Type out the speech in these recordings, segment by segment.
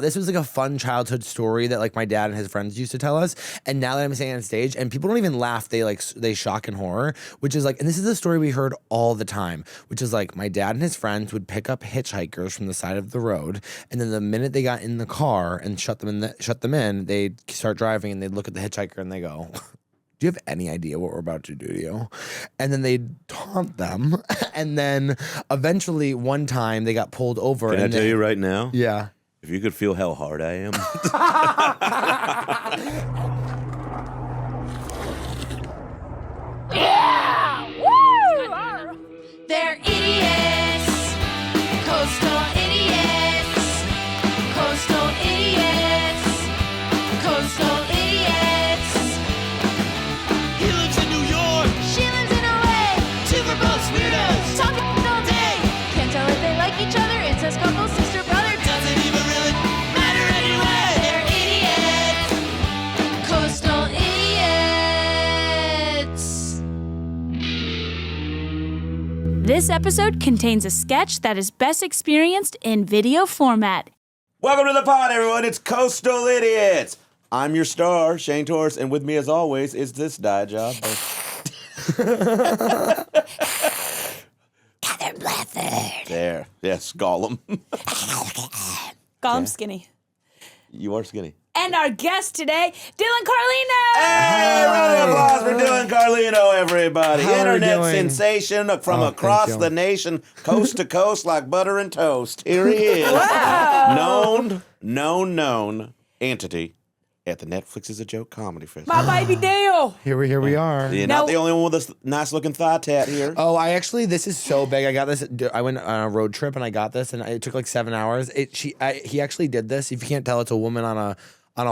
This was like a fun childhood story that like my dad and his friends used to tell us. And now that I'm saying on stage and people don't even laugh, they shock and horror, which is like, and this is a story we heard all the time, which is like my dad and his friends would pick up hitchhikers from the side of the road. And then the minute they got in the car and shut them in, they'd start driving and they'd look at the hitchhiker and they go, do you have any idea what we're about to do to you? And then they'd taunt them. And then eventually one time they got pulled over. Can I tell you right now? Yeah. If you could feel how hard I am. Yeah! Woo! They're idiots. Coastal idiots. Coastal idiots. Coastal idiots. He lives in New York. She lives in LA. Two are both weirdos. Talking all day. Can't tell if they like each other. Incest couple, sister, brother. Doesn't even really matter anyway. They're idiots. Coastal idiots. This episode contains a sketch that is best experienced in video format. Welcome to the pod, everyone. It's Coastal Idiots. I'm your star, Shane Torres, and with me, as always, is this dye job. Katherine Blanford. There. Yes, Gollum. Gollum skinny. You are skinny. And our guest today, Dylan Carlino. Hey, round of applause for Dylan Carlino, everybody. How are we Internet doing? sensation from Thank across you. the nation, coast to coast, like butter and toast. Here he is. Known entity at the Netflix is a Joke Comedy Festival. My baby Dale. Here we are. You're Now- not the only one with this nice-looking thigh tat here. Oh, this is so big. I got this. I went on a road trip and I got this, and it took like 7 hours. He actually did this. If you can't tell, it's a woman on a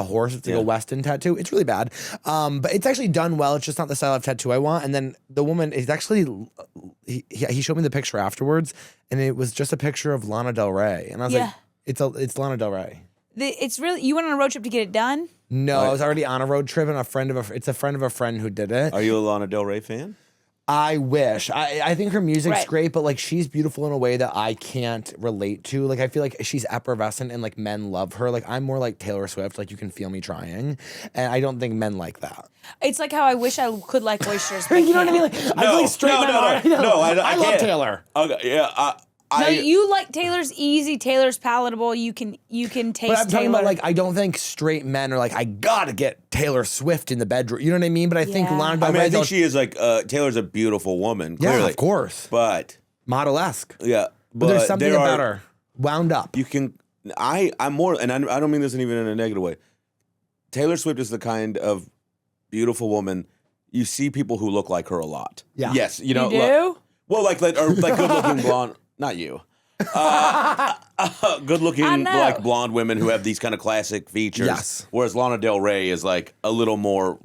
horse. It's like a Weston tattoo. It's really bad, but it's actually done well. It's just not the style of tattoo I want. And then the woman is actually he showed me the picture afterwards, and it was just a picture of Lana Del Rey, and I was like, it's Lana Del Rey. It's really, you went on a road trip to get it done? No, I was already on a road trip, and it's a friend of a friend who did it. Are you a Lana Del Rey fan? I wish. I think her music's Right. great, but like she's beautiful in a way that I can't relate to. Like I feel like she's effervescent and like men love her. Like I'm more like Taylor Swift, like you can feel me trying. And I don't think men like that. It's like how I wish I could like oysters. But You know what I mean? Like I feel like straight men are. I love can't. Taylor. Okay, yeah, No, you like Taylor's easy. Taylor's palatable. You can taste But I'm talking Taylor. about like I don't think straight men are like I gotta get Taylor Swift in the bedroom. You know what I mean? But I think Yeah. Lana Del I mean, Rey. I think she is like Taylor's a beautiful woman. yeah, Clearly. of course, But model-esque. yeah, But there's something there about are, her. Wound up. You can. I'm more, and I don't mean this even in a negative way. Taylor Swift is the kind of beautiful woman you see people who look like her a lot. Yeah. Yes, you know. you do? Well, like good-looking blonde. Not you. Good-looking I know. like blonde women who have these kind of classic features. Yes. Whereas Lana Del Rey is like a little more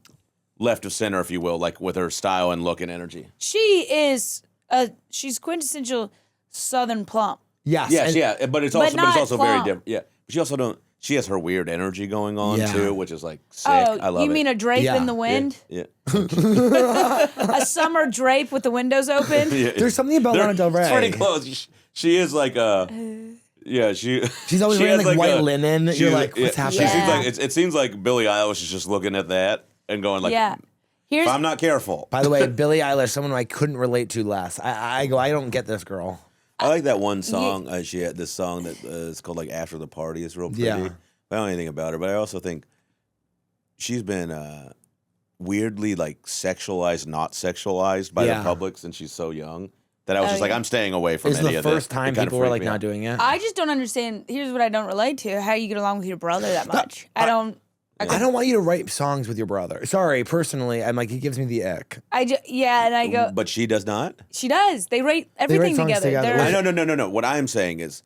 left of center, if you will, like with her style and look and energy. She is she's quintessential Southern plump. Yes. Yes, and- yeah, but it's But also not very plump. different. Yeah, but she also don't. She has her weird energy going on Yeah. too, which is like sick. Oh, I love you it. mean a drape Yeah. in the wind? Yeah. A summer drape with the windows open? Yeah. There's something about Lana Del Rey. It's pretty close. She is like yeah. She's always she wearing has like white a- linen. You're she's- like, what's yeah, happening? She seems Yeah. like it seems like Billie Eilish is just looking at that and going like, Yeah. if I'm not careful. By the way, Billie Eilish, someone I couldn't relate to less. I don't get this girl. I like that one song. She had this song that is called like After the Party. It's real pretty. Yeah. I don't know anything about her, but I also think she's been weirdly like sexualized, not sexualized by the Yeah. public since she's so young. That I was Oh, just like, yeah. I'm staying away from It's any the of this. first time people were like not doing it. I just don't understand. Here's what I don't relate to: how you get along with your brother that much. I don't want you to write songs with your brother. Sorry, personally, I'm like, he gives me the ick. and I go. But she does not. She does. They rate everything songs together. They're- I no. What I'm saying is,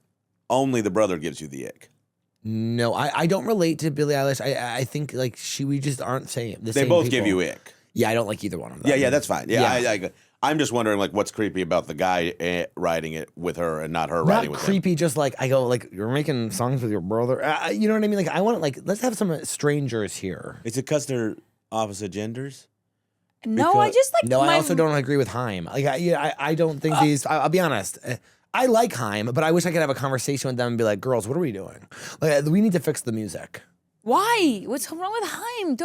only the brother gives you the ick. No, I don't relate to Billie Eilish. I think like we just aren't saying the They same both people. give you ick. Yeah, I don't like either one of them. Yeah, that's fine. Yeah. I'm just wondering, like, what's creepy about the guy writing it with her and not her Not writing with him? creepy, just like I go like you're making songs with your brother. You know what I mean? Like I want like let's have some strangers here. Is it because they're opposite genders? no, I just like. No, my, I also don't agree with Haim. Like I don't think these. I'll be honest. I like Haim, but I wish I could have a conversation with them and be like, girls, what are we doing? Like, we need to fix the music. Why? What's wrong with Haim?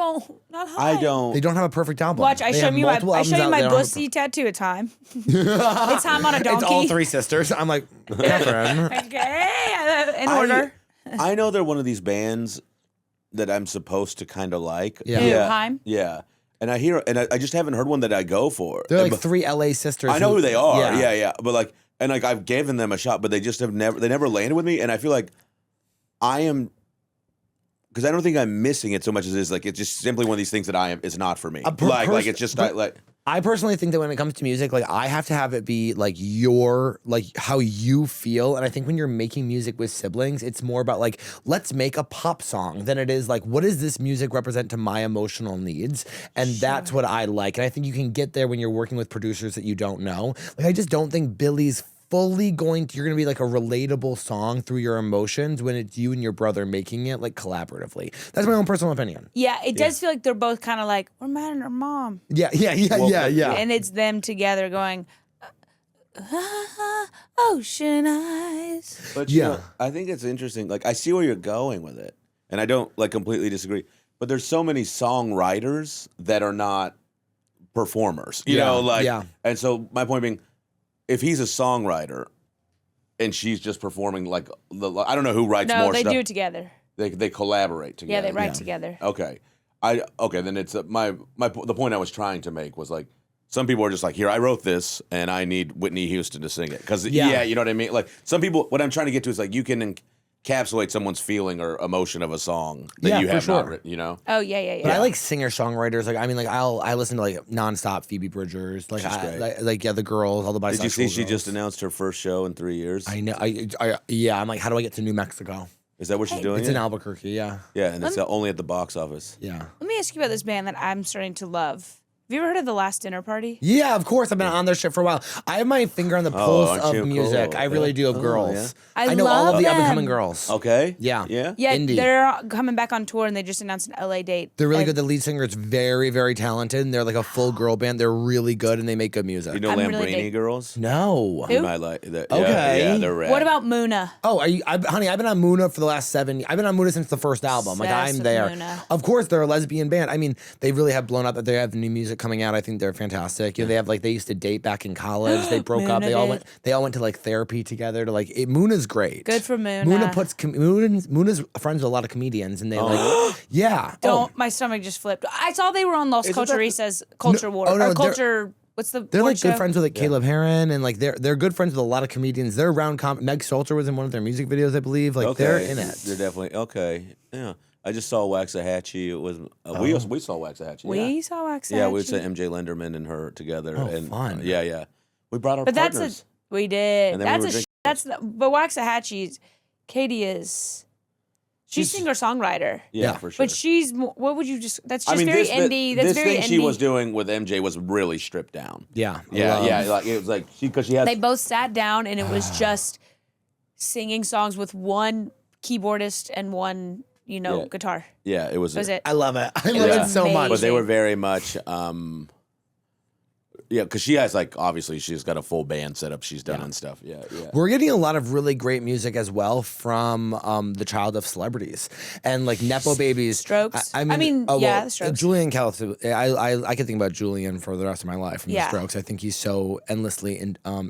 Not Haim. I don't. They don't have a perfect album. Watch, I They show have you my multiple albums out, they don't have a pussy tattoo. It's Haim. It's Haim on a donkey. It's all three sisters. I'm like, Catherine. Okay, in order. I know they're one of these bands that I'm supposed to kind of like. Yeah. Who, Haim? Yeah. And I just haven't heard one that I go for. They're like But- three LA sisters. I know who they are. Yeah. Yeah. But like, and like I've given them a shot, but they just have never landed with me. And I feel like I am, because I don't think I'm missing it so much as it's like, it's just simply one of these things that is not for me. Like it's just like. I personally think that when it comes to music, like I have to have it be like how you feel. And I think when you're making music with siblings, it's more about like, let's make a pop song than it is like, what does this music represent to my emotional needs? And that's what I like. And I think you can get there when you're working with producers that you don't know. Like, I just don't think Billie's fully you're going to be like a relatable song through your emotions when it's you and your brother making it like collaboratively. That's my own personal opinion. Yeah, it does feel like they're both kind of like, we're mad at our mom. Yeah. And it's them together going, ocean eyes. But you know, I think it's interesting. Like I see where you're going with it, and I don't like completely disagree. But there's so many songwriters that are not performers. You know, like and so my point being, if he's a songwriter and she's just performing, like I don't know who writes more stuff. No, they do it together. They collaborate together. Yeah, they write together. Okay. Then it's the point I was trying to make was like, some people are just like, here, I wrote this and I need Whitney Houston to sing it. Because you know what I mean? Like some people, what I'm trying to get to is like, you can encapsulate someone's feeling or emotion of a song that you have not written, you know? Oh, yeah. But I like singer-songwriters. Like, I mean, like, I listen to, like, nonstop Phoebe Bridgers. Like, the girls, all the bisexual Did you see she girls. just announced her first show in 3 years? I know. I'm like, how do I get to New Mexico? Is that what she's doing? It's in Albuquerque, yeah. Yeah, and it's only at the box office. Yeah. Let me ask you about this band that I'm starting to love. Have you ever heard of The Last Dinner Party? Yeah, of course. I've been on their shit for a while. I have my finger on the pulse aren't of you music. cool? I really do of Oh, girls. yeah. I know all love of the them. up-and-coming girls. Okay. Yeah. Yeah? Yeah, Indie. they're coming back on tour and they just announced an LA date. They're really And good. The lead singer is very, very talented, and they're like a full girl band. They're really good, and they make good music. You know I'm Lambrini really dig- girls? No. Who? You might like that. Okay. Yeah, they're rad. What about Muna? Oh, honey, I've been on Muna for the last 7 I've been on Muna since the first album. Like, Obsessed I'm with there. Muna. Of course, they're a lesbian band. I mean, they really have blown up that they have new music coming out. I think they're fantastic. You know, they have like, they used to date back in college. They broke up. Muna They all went to like therapy together to like, Muna's great. Good for Muna. Muna's friends with a lot of comedians, and they like, yeah. Don't. My stomach just flipped. I saw they were on Los Culturistas Culture War. oh, no, or they're- Culture. What's the They're board like good show? friends with like Caleb Heron, and like they're good friends with a lot of comedians. They're around. Meg Stalter was in one of their music videos, I believe. Like they're in it. They're definitely okay. Yeah, I just saw Waxahachie. It was we saw Waxahachie. We saw Waxahachie. Yeah, we saw MJ Lenderman and her together. Oh, and fun. Yeah. We brought our But partners. we did. And then we were That's drinking. but Waxahachie's. Katie is. She's singer songwriter. Yeah, for sure. But she's. What would you just? That's just I mean, very this, indie. That's this very thing indie. she was doing with MJ was really stripped down. Yeah. Yeah. Like it was like because she had. They both sat down and it was just singing songs with one keyboardist and one, guitar. Yeah, it was. That was it. I love it. I love Yeah. it so much. But they were very much. Yeah, because she has obviously she's got a full band set up. She's done and stuff. Yeah. We're getting a lot of really great music as well from the child of celebrities and like Nepo babies. Strokes? The Strokes. Julian Callis. I could think about Julian for the rest of my life from the Strokes. I think he's so endlessly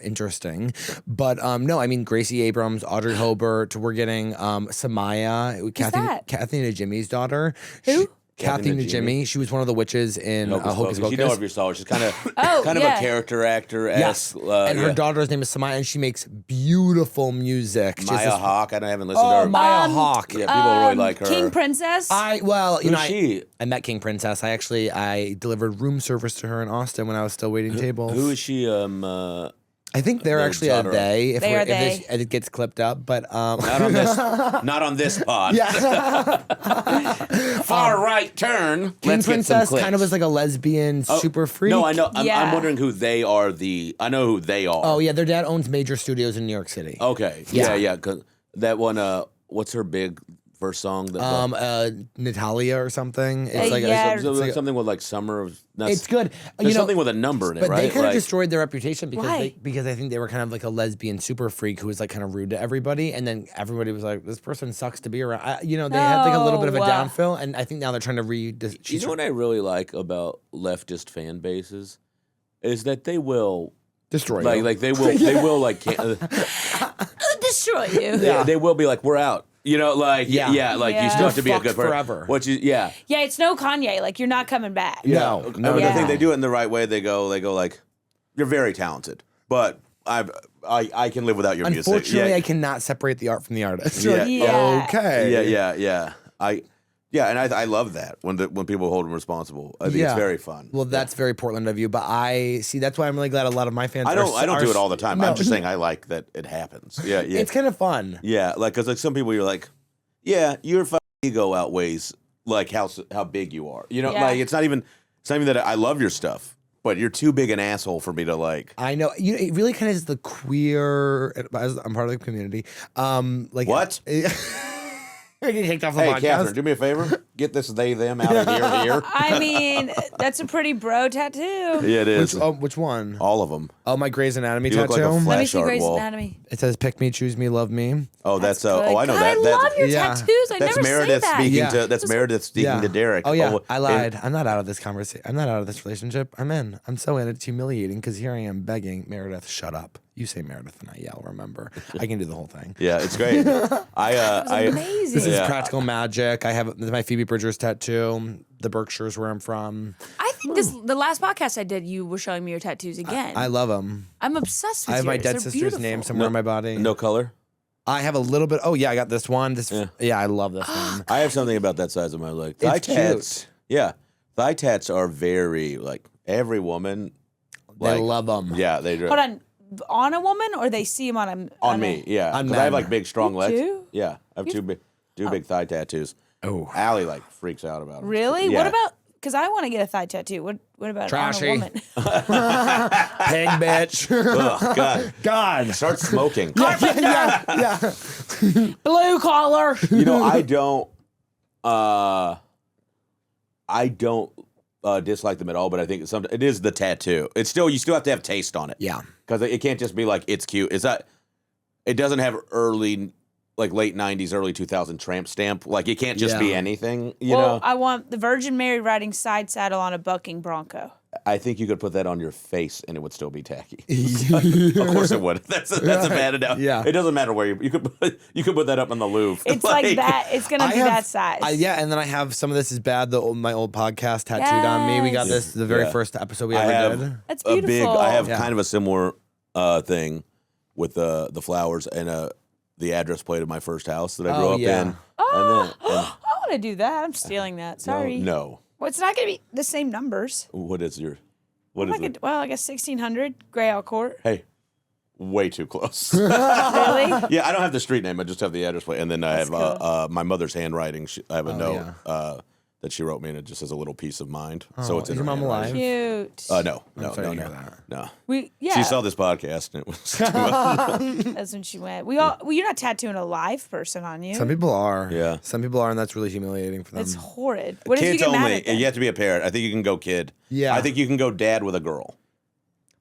interesting. But no, I mean Gracie Abrams, Audrey Hobart. We're getting Samaya, Kathy Najimy's daughter. Who? Kathy Najimy. She was one of the witches in Hocus Pocus. You know if you saw her, she's kind of Oh, kind of a character actor. Yes, and her daughter's name is Samaya, and she makes beautiful music. She has Maya this- Hawke. I haven't listened to Oh, her. Maya Hawke. Yeah, people really like her. King Princess. Who's she? I met King Princess. I delivered room service to her in Austin when I was still waiting tables. Who is she? I think they're the actually daughter a they. If They are if it gets clipped up, but Not on this. Not on this pod. Far right turn. King Let's get some Princess clips. kind of was like a lesbian super freak. No, I know. I'm Yeah. wondering who they are. I know who they are. Oh yeah, their dad owns major studios in New York City. Okay. Yeah. Yeah. Cause that one. What's her big first song? That Natalia or something. It's like yeah. something with like Summer of. It's good. There's something with a number in it, but right? they kind of destroyed their reputation Why? because I think they were kind of like a lesbian super freak who was like kind of rude to everybody, and then everybody was like, "This person sucks to be around." They had like a little bit of a downfill, and I think now they're trying to You know what I really like about leftist fan bases is that they will destroy like you. like they will like Destroy you. they will be like, we're out. You know, like you still have to be a Fucked good person. forever. Yeah, it's no Kanye. Like, you're not coming back. No. I mean, I think they do it in the right way. They go like, you're very talented, but I can live without your music. Unfortunately, I cannot separate the art from the artist. Yeah. Yeah. Okay. Yeah. I love that when people hold them responsible. I think it's very fun. Well, that's very Portland of you, but that's why I'm really glad a lot of my fans. I don't do it all the time. No. I'm just saying I like that it happens. Yeah. It's kind of fun. Yeah, like because like some people you're like, yeah, your fucking ego outweighs like how big you are. You know, Yeah. like it's not even that I love your stuff, but you're too big an asshole for me to like. I know. It really kind of is the queer. I'm part of the community. Like What? I get kicked off the Hey, podcast. Catherine, do me a favor. Get this they them out of here. I mean, that's a pretty bro tattoo. Yeah, it is. Which one? All of them. Oh, my Grey's Anatomy You look tattoo. like a Let me flash see art Grey's wall. Anatomy. It says "Pick me, choose me, love me." Oh, that's Good. I know God, that. I love your yeah. tattoos. I That's never Meredith say that. speaking Yeah. to. That's Meredith speaking to Derek. Oh yeah, I and- lied. I'm not out of this conversation. I'm not out of this relationship. I'm in. I'm so in. It's humiliating because here I am begging Meredith, shut up. You say Meredith and I yell. Remember, I can do the whole thing. Yeah, it's great. Amazing. This is practical magic. I have my Phoebe Bridgers tattoo. The Berkshires, where I'm from. I think the last podcast I did, you were showing me your tattoos again. I love them. I'm obsessed with I have my yours. dead They're sister's beautiful. name somewhere on my body. No color. I have a little bit. Oh yeah, I got this one. Yeah, I love this one. I have something about that size of my leg. Thigh It's tats. cute. Yeah, thigh tats are very like every woman. They Like, love them. Yeah, they do. Hold on a woman, or they see him On me, yeah. On 'Cause I have men. like big, strong legs. do? Yeah, I have two big thigh tattoos. Oh. Allie like freaks out about them. Really? Yeah. What about? Because I want to get a thigh tattoo. What about Trashy. on a woman? Pig bitch. Ugh, God, God. start smoking. Yeah. Blue collar. You know, I don't dislike them at all, but I think it is the tattoo. You still have to have taste on it. Yeah. Because it can't just be like, it's cute. It doesn't have late 90s, early 2000 tramp stamp. Like, it can't just be Yeah. anything, you Well, know? I want the Virgin Mary riding side saddle on a bucking bronco. I think you could put that on your face and it would still be tacky. Of course it would. That's a bad enough. Yeah. It doesn't matter where you could put that up in the Louvre. It's like that. It's gonna be that size. And then I have some of this is bad. My old podcast tattooed on me. We got this the very Yeah. first episode we I ever have did. That's a beautiful. I have Yeah. kind of a similar thing with the flowers and the address plate of my first house that I grew Oh, up yeah. in. I want to do that. I'm stealing that. Sorry. No. Well, it's not gonna be the same numbers. What is it? I guess 1600 Grayle Court. Hey, way too close. Really? Yeah, I don't have the street name. I just have the address plate, and then I have cool. my mother's handwriting. I have a note yeah. that she wrote me, and it just has a little peace of mind. So it's in is your her mom handwriting. Cute. No, sorry to hear that. no. Yeah. She saw this podcast, and it was too much. That's when she went. You're not tattooing a live person on you. Some people are. Yeah. Some people are, and that's really humiliating for them. It's horrid. What if you Kids get mad only. at them? You have to be a parent. I think you can go kid. Yeah. I think you can go dad with a girl.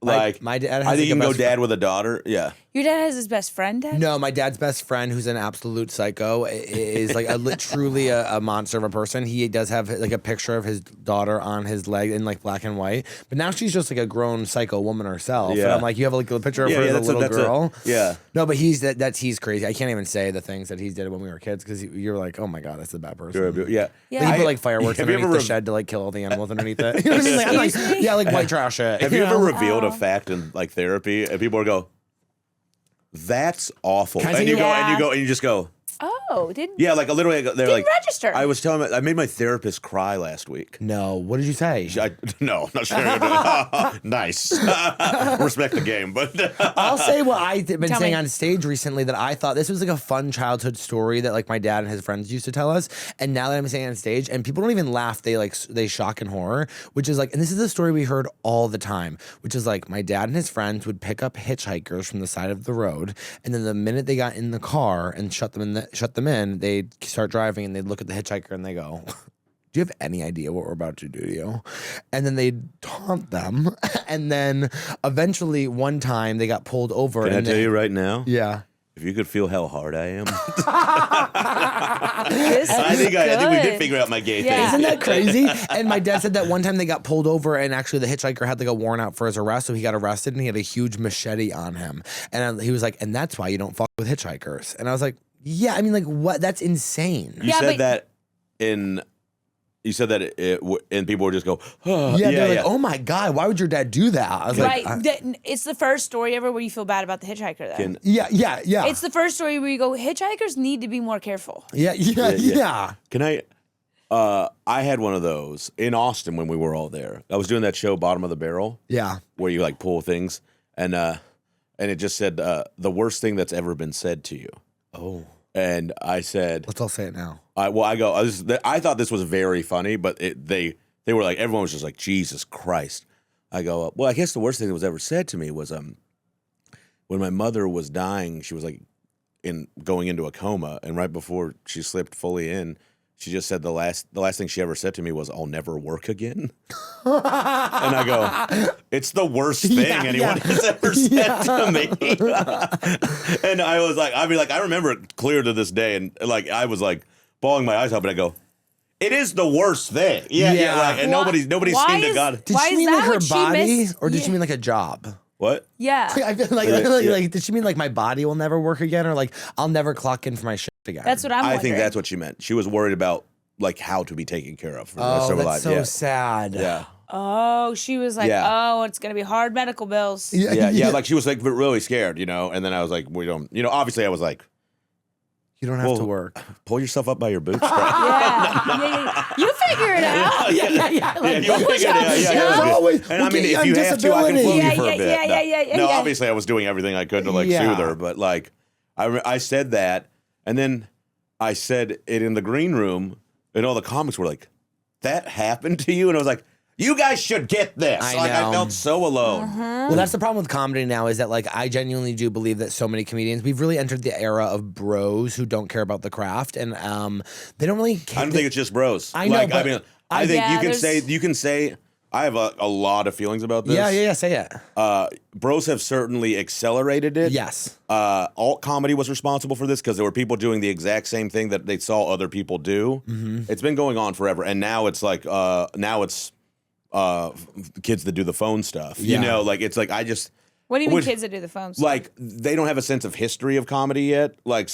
My dad has I think like you a can go best dad with a daughter. Yeah. Your dad has his best friend, Dad? No, my dad's best friend, who's an absolute psycho, is like truly a monster of a person. He does have like a picture of his daughter on his leg in like black and white, but now she's just like a grown psycho woman herself. And Yeah. I'm like, you have like a picture of her as a that's little girl. yeah. No, but he's crazy. I can't even say the things that he did when we were kids because you're like, oh my god, that's a bad person. Yeah. Yeah. Like, he I- put like fireworks have you underneath ever the shed to like kill all the animals underneath it. You know what I mean? Like, I'm like, Excuse me? yeah, like white trash it. Have you ever know? revealed a fact in like therapy, and people go, "That's awful," Can I and say you go, yeah. and you go, and you just go, Oh, didn't "Yeah." Like literally, they're didn't like, register. I was telling, I made my therapist cry last week. No, what did you say? No, I'm not sharing it. Nice. Respect the game, but I'll say what I've been Tell saying me. on stage recently that I thought this was like a fun childhood story that like my dad and his friends used to tell us. And now that I'm saying on stage, and people don't even laugh, they shock and horror, which is like, and this is the story we heard all the time, which is like my dad and his friends would pick up hitchhikers from the side of the road, and then the minute they got in the car and shut them in shut them in, they'd start driving and they'd look at the hitchhiker and they go, do you have any idea what we're about to do to you? And then they'd taunt them. And then eventually one time they got pulled over. Can I tell you right now? Yeah. If you could feel how hard I am. I think we did figure out my gay thing. Isn't that crazy? And my dad said that one time they got pulled over and actually the hitchhiker had like a warrant out for his arrest. So he got arrested and he had a huge machete on him. And he was like, and that's why you don't fuck with hitchhikers. And I was like, yeah, I mean, like, what? That's insane. You said that in... You said that and people would just go, oh. Yeah, they're like, oh my God, why would your dad do that? I was right. like, It's the first story ever where you feel bad about the hitchhiker, though. Yeah. It's the first story where you go, hitchhikers need to be more careful. Yeah. Can I had one of those in Austin when we were all there. I was doing that show, Bottom of the Barrel. Yeah. Where you like pull things. And it just said, the worst thing that's ever been said to you. Oh. And I said, let's all say it now. I thought this was very funny, but they were like, everyone was just like, Jesus Christ. I go, well, I guess the worst thing that was ever said to me was when my mother was dying, she was like going into a coma, and right before she slipped fully in, she just said the last thing she ever said to me was, I'll never work again. And I go, it's the worst thing anyone has ever said to me. And I was like, I remember it clear to this day, and like I was like bawling my eyes out, but I go, it is the worst thing. Yeah. Like, and nobody's seen to God. Did she mean like her body, or did she mean like a job? What? Yeah. I feel like did she mean like my body will never work again, or like I'll never clock in for my shift again? That's what I'm wondering. I think that's what she meant. She was worried about like how to be taken care of for the rest of her life. So sad. Yeah. Oh, she was like, oh, it's going to be hard medical bills. Yeah. Like she was like really scared, And then I was like, we don't, obviously I was like, you don't have to work. Pull yourself up by your bootstraps. Yeah. You figure it out. Yeah. Like, you figure it out. And I mean, if you have to, I can float you for a bit. No, obviously I was doing everything I could to like soothe her, but like I said that, and then I said it in the green room, and all the comics were like, that happened to you? And I was like, you guys should get this. I felt so alone. Well, that's the problem with comedy now is that, like, I genuinely do believe that so many comedians, we've really entered the era of bros who don't care about the craft, and they don't really care. I don't think it's just bros. I know, like, but I mean, I think you can say, I have a lot of feelings about this. Yeah, say it. Bros have certainly accelerated it. Yes. Alt comedy was responsible for this because there were people doing the exact same thing that they saw other people do. Mm-hmm. It's been going on forever, and now it's like, kids that do the phone stuff. Like it's like What do you mean kids that do the phone stuff? Like they don't have a sense of history of comedy yet. Like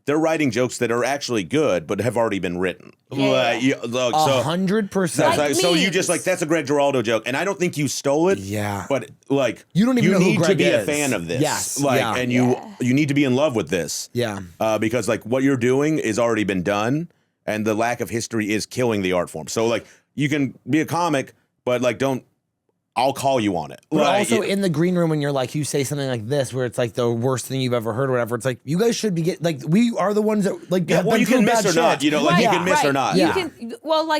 they're writing jokes that are actually good but have already been written. Yeah. 100%. So you just like, that's a Greg Giraldo joke, and I don't think you stole it. Yeah. But like you don't even know who Greg need to be is. a fan of this. Yes. And you need to be in love with this. Yeah. Because like what you're doing is already been done, and the lack of history is killing the art form. So like you can be a comic, but like I'll call you on it. But also in the green room when you're like, you say something like this where it's like the worst thing you've ever heard or whatever, it's like, you guys should be we are the ones that like have been you can miss or shit. not, you can miss or not. Yeah. You can,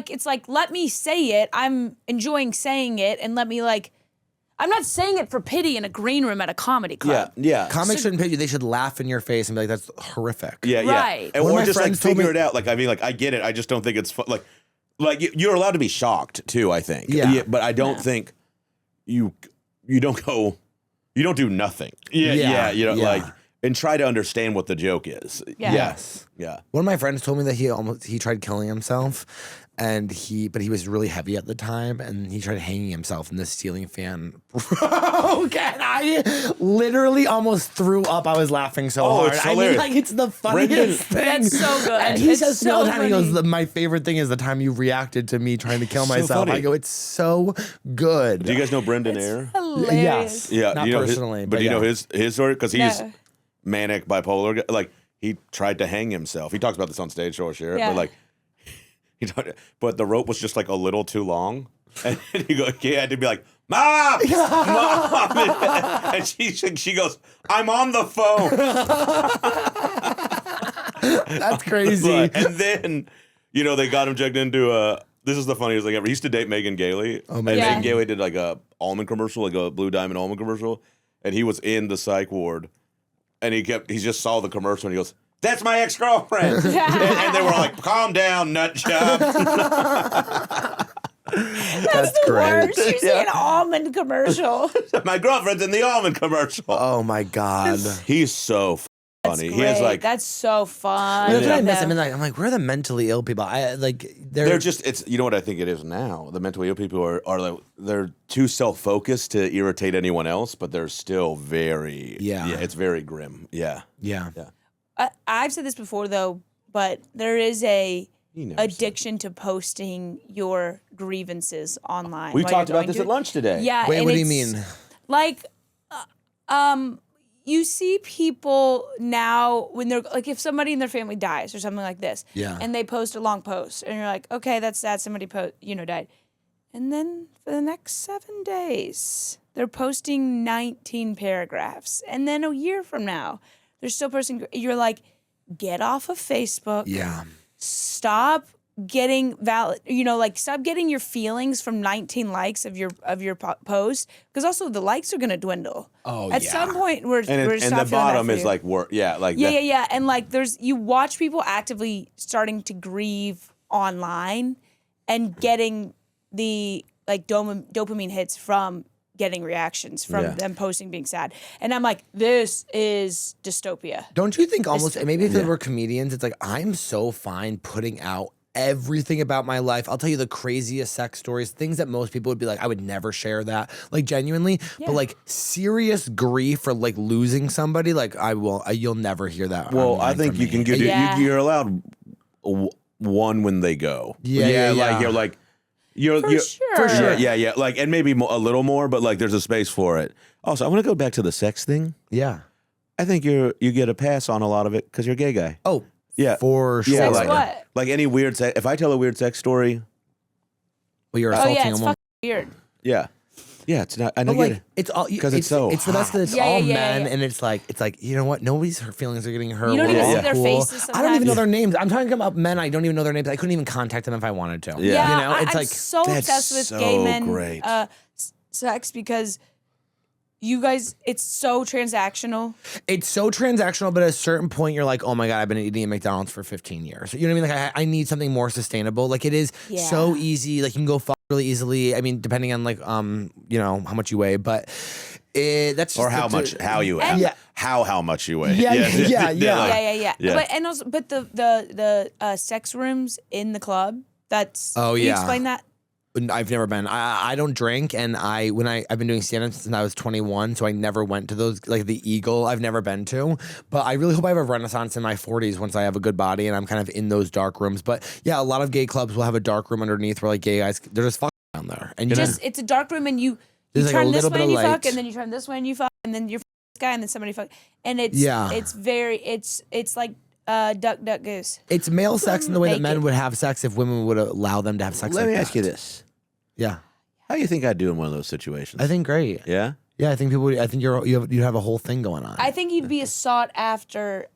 it's like, let me say it. I'm enjoying saying it, and let me I'm not saying it for pity in a green room at a comedy club. Yeah. Comics shouldn't pity you. They should laugh in your face and be like, that's horrific. Yeah. Right. And or just like figure it out. Like, I mean, like, I get it. I just don't think it's fun. Like you're allowed to be shocked too, I think. Yeah. But I don't think you don't do nothing. Yeah. Like, and try to understand what the joke is. Yeah. Yes. Yeah. One of my friends told me that he tried killing himself, but he was really heavy at the time, and he tried hanging himself in the ceiling fan. Bro, I literally almost threw up. I was laughing so hard. It's I mean, like, it's the funniest thing. That's so good. And he It's says to me all the so time, he funny. goes, my favorite thing is the time you reacted to me trying to kill myself. funny. I go, it's so good. Do you guys know Brendan Eyre? Hilarious. Yes. Yeah. Not you know personally. but you know his story? Because he's No. manic bipolar. Like, he tried to hang himself. He talks about this on stage, so I'll share it. Yeah. But like, but the rope was just like a little too long, and he had to be like, Mom! Mom! And she goes, I'm on the phone. That's crazy. And then, they got him checked into this is the funniest thing ever. He used to date Megan Gailey. Oh, and man. Megan Gailey did like a almond commercial, like a Blue Diamond almond commercial. And he was in the psych ward. And he just saw the commercial and he goes, That's my ex-girlfriend. and they were like, calm down, nut job. That's the worst. You see an almond commercial. My girlfriend's in the almond commercial. Oh my God. He's so funny. He has like that's so fun. That's what I miss. I mean, like, I'm like, where are the mentally ill people? They're just it's you know what I think it is now. The mentally ill people are like they're too self-focused to irritate anyone else, but they're still very it's very grim. Yeah. I've said this before though, but there is a addiction to posting your grievances online. We talked about this at lunch today. Yeah. Wait, what do you mean? Like, you see people now when they're like, if somebody in their family dies or something like this, and they post a long post, and you're like, okay, that's sad. Somebody died, and then for the next 7 days, they're posting 19 paragraphs, and then a year from now, they're still posting. You're like, get off of Facebook. Yeah. Stop getting stop getting your feelings from 19 likes of your post, because also the likes are going to dwindle. At some point we're and the bottom is like work. Yeah, like yeah. And like you watch people actively starting to grieve online and getting the like dopamine hits from getting reactions from them posting being sad. And I'm like, this is dystopia. Don't you think almost, maybe if they were comedians, it's like, I'm so fine putting out everything about my life. I'll tell you the craziest sex stories, things that most people would be like, I would never share that. Like genuinely, but like serious grief for like losing somebody, like you'll never hear that. Well, I think you can get you're allowed one when they go. Like you're For sure. Yeah. Like, and maybe a little more, but like there's a space for it. Also, I want to go back to the sex thing. Yeah. I think you get a pass on a lot of it because you're a gay guy. Oh, yeah, for sure. Yeah, Sex what? Like any weird sex. If I tell a weird sex story, well, you're assaulting it's a woman. fucking weird. Yeah, it's not. I know. But like, it's all because it's so. It's the best that it's all men, and it's like you know what? Nobody's feelings are getting hurt. You don't We're even all see their cool. faces sometimes. I don't even know their names. I'm talking about men. I don't even know their names. I couldn't even contact them if I wanted to. Yeah. You know, it's I'm like so obsessed with so gay men great. Sex because you guys, it's so transactional. It's so transactional, but at a certain point, you're like, oh my God, I've been eating at McDonald's for 15 years. You know what I mean? Like, I need something more sustainable. Like, it is so easy. Like, you can go fuck really easily. I mean, depending on like, you know, how much you weigh, but that's just or how you weigh. Yeah. How much you weigh. Yeah. But the sex rooms in the club. That's can you explain that? I've never been. I don't drink, and I've been doing stand-up since I was 21, so I never went to those, like the Eagle. I've never been to, but I really hope I have a renaissance in my 40s once I have a good body and I'm kind of in those dark rooms. But yeah, a lot of gay clubs will have a dark room underneath where like gay guys, they're just fucking down there, and It's a dark room, and you like turn a this little way bit and you of fuck, light. and then you turn this way and you fuck, and then you're this guy, and then somebody fuck, and it's like duck goose. It's male sex in the way that men Naked. would have sex if women would allow them to have sex. Let like me that. ask you this: Yeah, how do you think I'd do in one of those situations? I think great. Yeah. Yeah, I think people. I think you have a whole thing going on. I think you'd be a sought after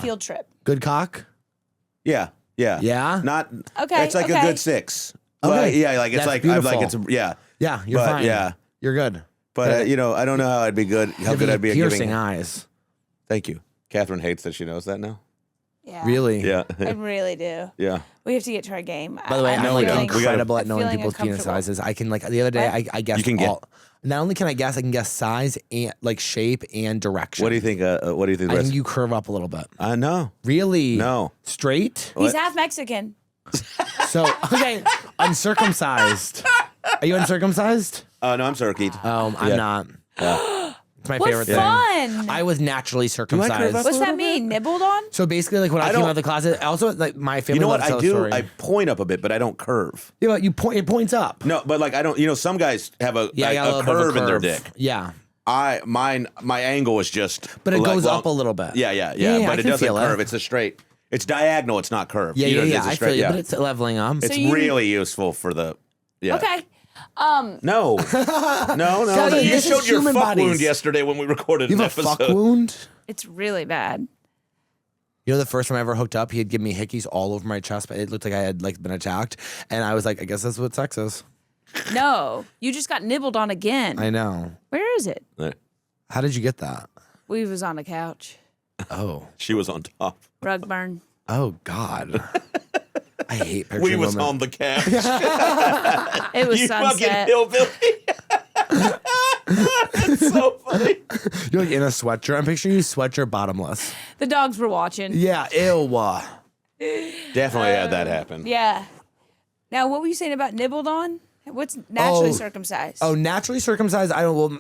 field trip. Good cock. Yeah. Yeah. Not Okay, It's like a okay. good 6. Okay. But yeah, like it's That's like beautiful. I'm like it's Yeah, you're But, fine. yeah. You're good. But you know, I don't know how I'd be good. How good I'd be at piercing giving. eyes. Thank you. Catherine hates that she knows that now. Yeah, Really? Yeah. I really do. Yeah. We have to get to our game. By the way, I'm know like we don't. incredible at knowing feeling people's penis uncomfortable. sizes. I can like the other day What? I guessed You can get- all. Not only can I guess size and like shape and direction. What do you think? What do you think? I the think rest- you curve up a little bit. I know. Really? No. Straight? He's half Mexican. So okay, uncircumcised. Are you uncircumcised? Oh no, I'm circuit. I'm Yeah. not. It's my What favorite fun! thing. I was naturally curve circumcised. up? What's that mean? Nibbled on? So basically, like when I came don't- out of the closet, also like my family. You know what loves to I tell do? the story. I point up a bit, but I don't curve. Yeah, but you point. It points up. No, but like I don't. You know, some guys have a Yeah, I got a a little bit of a curve in their curve. dick. Yeah, My angle is just. but it like, goes long- up a little bit. Yeah. I But it can doesn't feel curve. It's a straight. It's diagonal. It's not curved. Yeah, You know, yeah. it's a I straight- feel you, yeah. but it's leveling up. It's you- really useful for the. Yeah. Okay. No. No. Tell you, You this is showed your human fuck bodies. wound yesterday when we recorded You an have a episode. fuck wound. It's really bad. You know, the first time I ever hooked up, he had given me hickeys all over my chest, but it looked like I had like been attacked, and I was like, I guess that's what sex is. No, you just got nibbled on again. I know. Where is it? How did you get that? We was on a couch. Oh. She was on top. Rug burn. Oh, God. I hate picturing We was women. on the couch. It was You sunset. fucking hillbilly. That's so funny. You're like in a sweatshirt. I'm picturing you sweatshirt bottomless. The dogs were watching. Yeah, ew. Definitely had that happen. Yeah. Now, what were you saying about nibbled on? What's naturally Oh. circumcised? Oh, naturally circumcised. I don't. Well,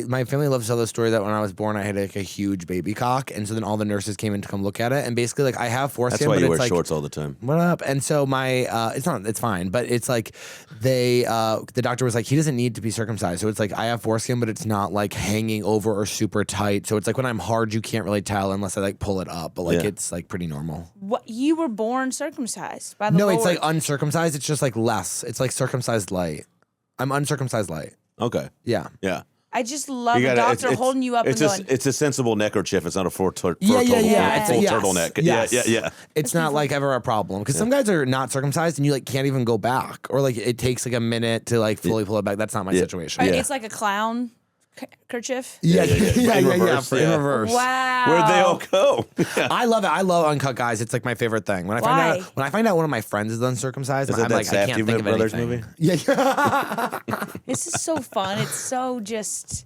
my family loves to tell the story that when I was born, I had like a huge baby cock, and so then all the nurses came in to come look at it, and basically like I have foreskin. That's why but you it's wear like, shorts all the time. What up? And so it's fine, but it's like the doctor was like, he doesn't need to be circumcised. So it's like I have foreskin, but it's not like hanging over or super tight. So it's like when I'm hard, you can't really tell unless I like pull it up, but like Yeah. it's like pretty normal. What, you were born circumcised by the No, Lord. it's like uncircumcised. It's just like less. It's like circumcised light. I'm uncircumcised light. Okay. Yeah. Yeah. I just love You a gotta- doctor holding you up and going, It's a sensible neckerchief. It's not a full Yeah. turtleneck. Yes. Yeah. It's not like ever a problem because some guys are not circumcised and you like can't even go back, or like it takes like a minute to like fully pull it back. That's not my situation. it's like a clown kerchief. Yeah, In reverse, in yeah. reverse. Wow. Where'd they all go? I love it. I love uncut guys. It's like my favorite thing. When Why? I find out one of my friends is uncircumcised, Is I'm it that like I Safdie can't think of Brothers anything. movie? Yeah. This is so fun. It's so just.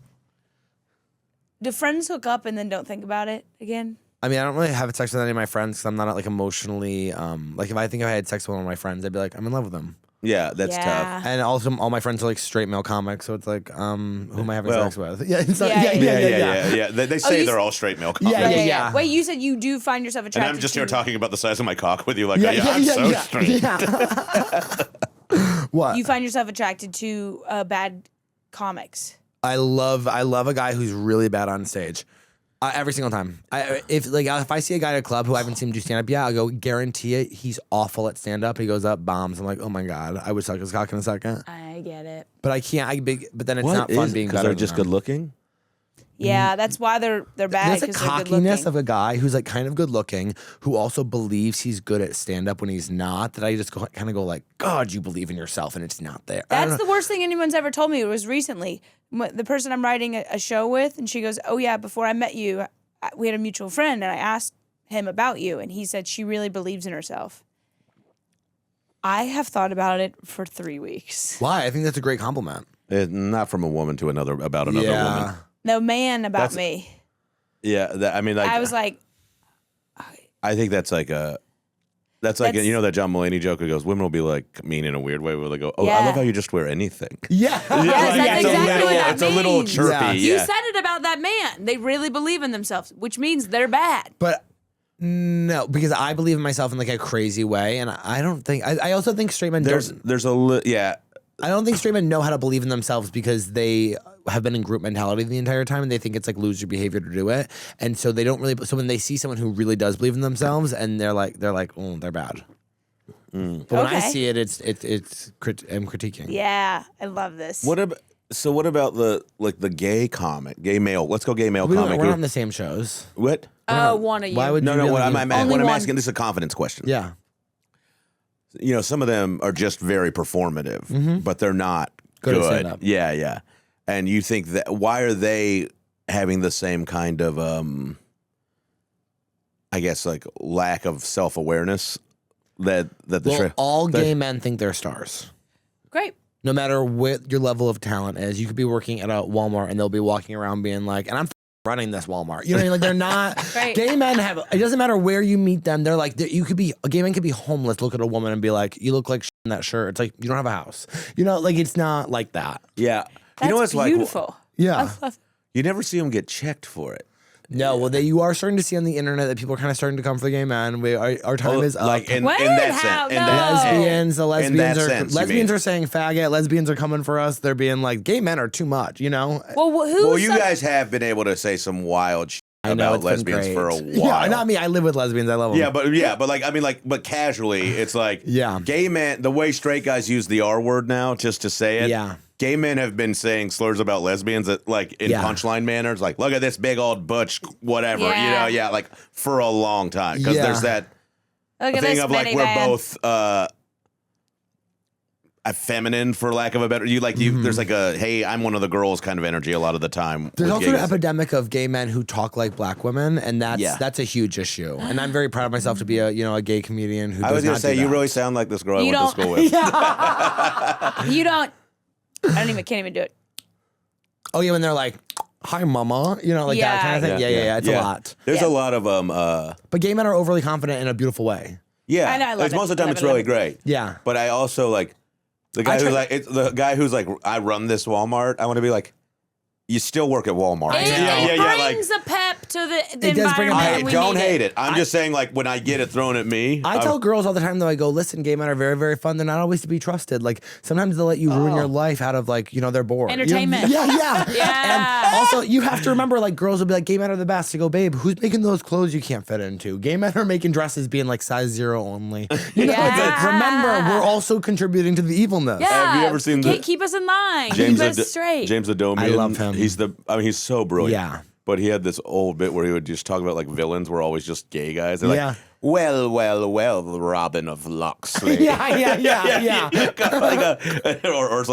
Do friends hook up and then don't think about it again? I mean, I don't really have sex with any of my friends because I'm not like emotionally like if I think if I had sex with one of my friends, I'd be like, I'm in love with them. Yeah, that's Yeah. tough. And also, all my friends are like straight male comics, so it's like, who am I having Well- sex with? Yeah, it's not, Yeah, Yeah. They say you they're s- all straight male comics. Yeah. Wait, you said you do find yourself And attracted I'm just to here talking about the size of my cock with you, like, I'm so straight. What? You find yourself attracted to bad comics. I love a guy who's really bad on stage. Every single time. If I see a guy at a club who I haven't seen him do stand up yet, I'll go guarantee it. He's awful at stand up. He goes up, bombs. I'm like, oh my god, I would suck his cock in a second. I get it. But I can't. But then it's What not fun is- being 'cause better. they're just than good them. looking? Yeah, that's why they're bad. There's a 'cause they're good cockiness looking. of a guy who's like kind of good looking, who also believes he's good at stand up when he's not. That I just kind of go like, God, you believe in yourself, and it's not there. I don't That's know. the worst thing anyone's ever told me. It was recently the person I'm writing a show with, and she goes, "Oh yeah, before I met you, we had a mutual friend, and I asked him about you, and he said she really believes in herself." I have thought about it for 3 weeks. Why? I think that's a great compliment. Not from a woman to another about another woman. No man about That's- me. Yeah, I mean, like, I was like, I think that's like That's- you know that John Mulaney joke who goes, women will be like mean in a weird way where they go, oh, I Yeah. love how you just wear anything. Yeah. Yes, that's exactly what that it's a little means. chirpy. Yeah. You Yeah. said it about that man. They really believe in themselves, which means they're bad. But no, because I believe in myself in like a crazy way, and I don't think. I also think straight men don't. I don't think straight men know how to believe in themselves because they have been in group mentality the entire time, and they think it's like loser behavior to do it, and so they don't really. So when they see someone who really does believe in themselves, and they're like, oh, they're bad. But when I Okay. see it, I'm critiquing. Yeah, I love this. What about the gay comic, gay male? Let's go gay male We're comic. not on the same shows. What? One of you. Why would you No, really what I'm, do- I'm, Only what I'm one. asking, this is a confidence question. Yeah. You know, some of them are just very performative, but they're not Good at good. stand-up. Yeah. And you think that, why are they having the same kind of, I guess, like lack of self-awareness that the Well, all that- gay men think they're stars. Great. No matter what your level of talent is, you could be working at a Walmart and they'll be walking around being like, and I'm running this Walmart. You know what I mean? Like they're not. Right. Gay men have. It doesn't matter where you meet them. They're like you could be a gay man could be homeless. Look at a woman and be like, you look like in that shirt. It's like you don't have a house. You know, like it's not like that. Yeah. That's you know what's beautiful. Yeah. you never see them get checked for it. No. Well, you are starting to see on the internet that people are kind of starting to come for the gay man. Our time is up. Like in When? that How? sense. No. Lesbians, the lesbians are sense, you lesbians mean. are saying faggot. Lesbians are coming for us. They're being like, gay men are too much. You know. Well, who? Well, you guys have been able to say some wild shit I know, about it's been lesbians great. for a while. Yeah, not me. I live with lesbians. I love them. but like I mean, like, but casually, it's like, Yeah. gay men. The way straight guys use the R word now, just to say it. Yeah. Gay men have been saying slurs about lesbians that, like, in Yeah. punchline manners, like, look at this big old butch, whatever, Yeah. like for a long time, because Yeah. there's that Look at thing this of like minivan. we're both. feminine, for lack of a better. There's like a hey, I'm one of the girls kind of energy a lot of the time. There's also an epidemic of gay men who talk like black women, and that's a huge issue. And I'm very proud of myself to be a gay comedian who. I was gonna say you really sound like this girl I went to school with. You don't. Can't even do it. Oh yeah, when they're like, "Hi, mama," that kind of thing. Yeah. It's a lot. There's a lot of But gay men are overly confident in a beautiful way. Yeah, I love it. Most of the time it's really great. Yeah, but I also like the guy who's like, I run this Walmart. I want to be like, you still work at Walmart. It brings a pep to the environment. I don't hate it. I'm just saying, like, when I get it thrown at me. I tell girls all the time, though, I go, listen, gay men are very, very fun. They're not always to be trusted. Like, sometimes they'll let you ruin your life out of, like, they're bored. Entertainment. Yeah. Yeah. And also, you have to remember, like, girls will be like, gay men are the best. You go, babe, who's making those clothes you can't fit into? Gay men are making dresses being, like, size 0 only. Remember, we're also contributing to the evilness. Yeah. Have you ever seen keep us in line. James keep us straight. James Adomian. I love him. He's so brilliant. Yeah. But he had this old bit where he would just talk about like villains were always just gay guys. They're like, well, Robin of Locksley. Yeah. or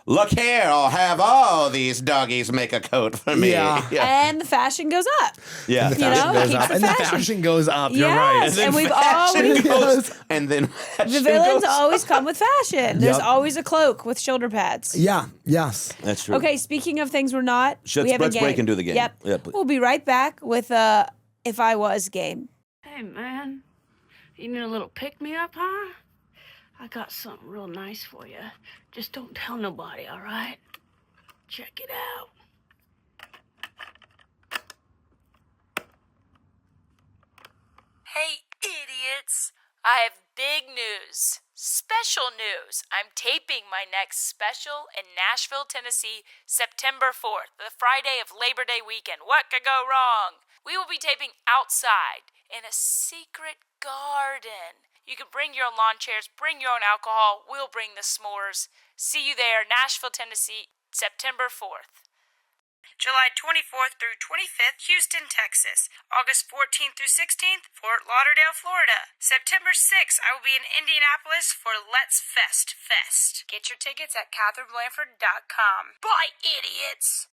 look here, I'll have all these doggies make a coat for me. Yeah. And the fashion goes up. Yeah. The fashion goes up. You're right. And we've always... And then the villains always come with fashion. There's always a cloak with shoulder pads. Yeah. Yes. That's true. Okay, speaking of things we're not, let's break into the game. Yep. We'll be right back with If I Was game. Hey, man. You need a little pick-me-up, huh? I got something real nice for you. Just don't tell nobody, all right? Check it out. Hey, idiots. I have big news. Special news. I'm taping my next special in Nashville, Tennessee, September 4th, the Friday of Labor Day weekend. What could go wrong? We will be taping outside in a secret garden. You can bring your own lawn chairs, bring your own alcohol. We'll bring the s'mores. See you there, Nashville, Tennessee, September 4th. July 24th through 25th, Houston, Texas. August 14th through 16th, Fort Lauderdale, Florida. September 6th, I will be in Indianapolis for Let's Fest. Get your tickets at KatherineBlanford.com. Bye, idiots!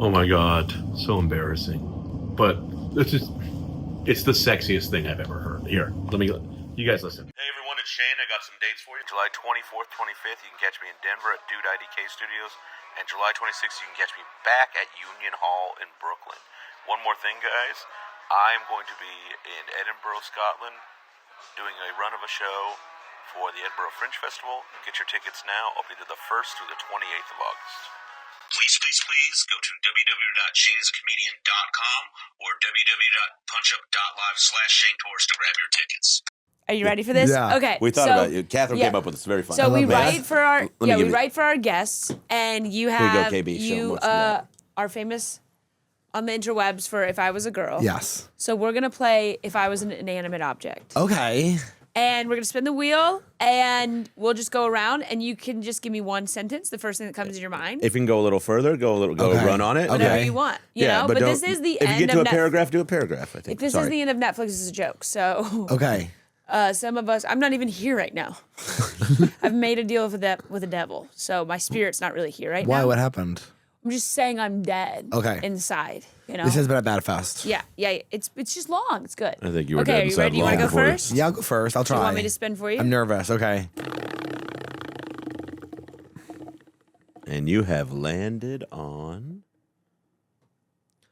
Oh my God, so embarrassing. But it's the sexiest thing I've ever heard. Here, you guys listen. Hey everyone, it's Shane. I got some dates for you. July 24th, 25th, you can catch me in Denver at Dude IDK Studios. And July 26th, you can catch me back at Union Hall in Brooklyn. One more thing, guys. I'm going to be in Edinburgh, Scotland, doing a run of a show for the Edinburgh Fringe Festival. Get your tickets now, opening to the 1st through the 28th of August. Please go to www.shaneisacomedian.com or www.punchup.live/Shane Torres to grab your tickets. Are you ready for this? Yeah. Okay. We thought about you. Catherine came up with this. Very fun. So we write for our write for our guests, and you have you are famous on the interwebs for If I Was a Girl. Yes. So we're gonna play If I Was an Inanimate Object. Okay. And we're gonna spin the wheel, and we'll just go around, and you can just give me one sentence, the first thing that comes to your mind. If you can go a little further, run on it. Whatever you want. You know? But this is the end of If you get to a paragraph, do a paragraph, I think. If this is the end of Netflix, this is a joke. So Okay. Some of us, I'm not even here right now. I've made a deal with the devil, so my spirit's not really here right now. Why? What happened? I'm just saying I'm dead. Okay. Inside, you know. This has been a bad fest. Yeah. It's just long. It's good. I think you were Okay, dead are you inside ready? You long want to go before first? Yeah, I'll go first. I'll try. You want me to spin for you? I'm nervous. Okay. And you have landed on